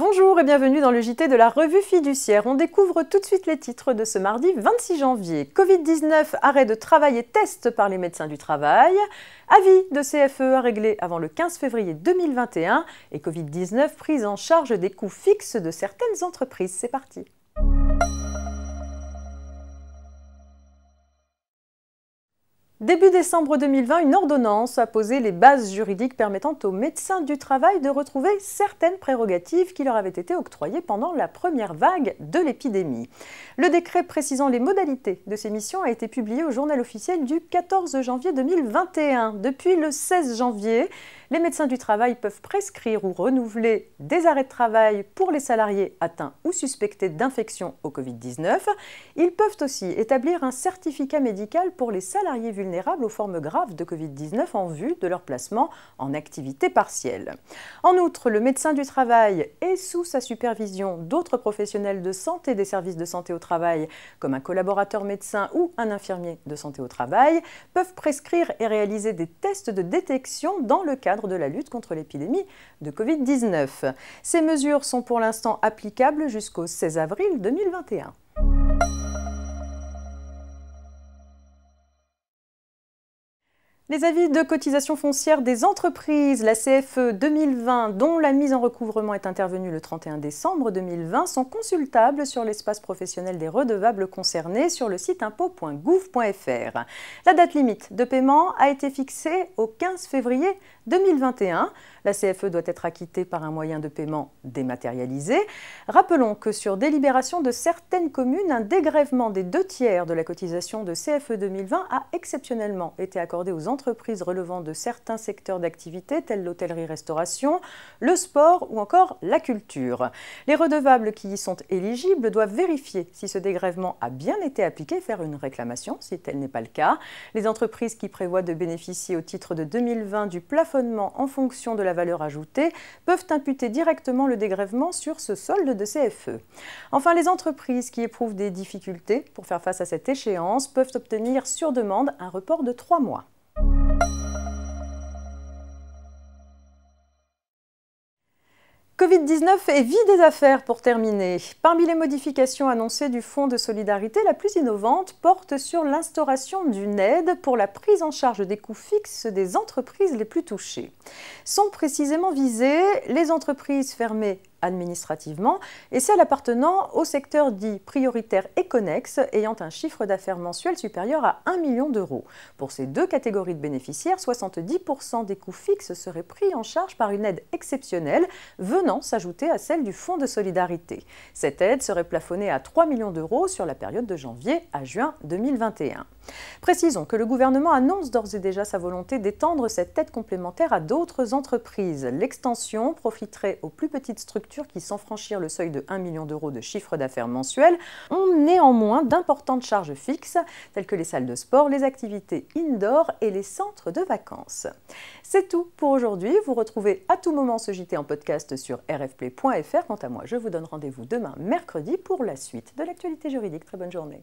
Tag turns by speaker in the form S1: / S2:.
S1: Bonjour et bienvenue dans le JT de la revue fiduciaire. On découvre tout de suite les titres de ce mardi 26 janvier. Covid-19, arrêt de travail et test par les médecins du travail. Avis de CFE à régler avant le 15 février 2021. Et Covid-19, prise en charge des coûts fixes de certaines entreprises. C'est parti. Début décembre 2020, une ordonnance a posé les bases juridiques permettant aux médecins du travail de retrouver certaines prérogatives qui leur avaient été octroyées pendant la première vague de l'épidémie. Le décret précisant les modalités de ces missions a été publié au journal officiel du 14 janvier 2021. Depuis le 16 janvier, les médecins du travail peuvent prescrire ou renouveler des arrêts de travail pour les salariés atteints ou suspectés d'infection au Covid-19. Ils peuvent aussi établir un certificat médical pour les salariés vulnérables aux formes graves de Covid-19 en vue de leur placement en activité partielle. En outre, le médecin du travail et sous sa supervision d'autres professionnels de santé des services de santé au travail, comme un collaborateur médecin ou un infirmier de santé au travail, peuvent prescrire et réaliser des tests de détection dans le cadre de la lutte contre l'épidémie de Covid-19. Ces mesures sont pour l'instant applicables jusqu'au 16 avril 2021. Les avis de cotisation foncière des entreprises, la CFE 2020, dont la mise en recouvrement est intervenue le 31 décembre 2020, sont consultables sur l'espace professionnel des redevables concernés sur le site impôts.gouv.fr. La date limite de paiement a été fixée au 15 février 2021. La CFE doit être acquittée par un moyen de paiement dématérialisé. Rappelons que sur délibération de certaines communes, un dégrèvement des 2/3 de la cotisation de CFE 2020 a exceptionnellement été accordé aux entreprises relevant de certains secteurs d'activité tels l'hôtellerie-restauration, le sport ou encore la culture. Les redevables qui y sont éligibles doivent vérifier si ce dégrèvement a bien été appliqué et faire une réclamation si tel n'est pas le cas. Les entreprises qui prévoient de bénéficier au titre de 2020 du plafonnement en fonction de la valeur ajoutée peuvent imputer directement le dégrèvement sur ce solde de CFE. Enfin, les entreprises qui éprouvent des difficultés pour faire face à cette échéance peuvent obtenir sur demande un report de 3 mois. Covid-19 et vie des affaires pour terminer. Parmi les modifications annoncées du Fonds de solidarité, la plus innovante porte sur l'instauration d'une aide pour la prise en charge des coûts fixes des entreprises les plus touchées. Sont précisément visées les entreprises fermées administrativement et celles appartenant au secteur dit prioritaire et connexe ayant un chiffre d'affaires mensuel supérieur à 1 million d'euros. Pour ces deux catégories de bénéficiaires, 70% des coûts fixes seraient pris en charge par une aide exceptionnelle venant s'ajouter à celle du Fonds de solidarité. Cette aide serait plafonnée à 3 millions d'euros sur la période de janvier à juin 2021. Précisons que le gouvernement annonce d'ores et déjà sa volonté d'étendre cette aide complémentaire à d'autres entreprises. L'extension profiterait aux plus petites structures qui, sans franchir le seuil de 1 million d'euros de chiffre d'affaires mensuel, ont néanmoins d'importantes charges fixes, telles que les salles de sport, les activités indoor et les centres de vacances. C'est tout pour aujourd'hui. Vous retrouvez à tout moment ce JT en podcast sur rfplay.fr. Quant à moi, je vous donne rendez-vous demain, mercredi, pour la suite de l'actualité juridique. Très bonne journée.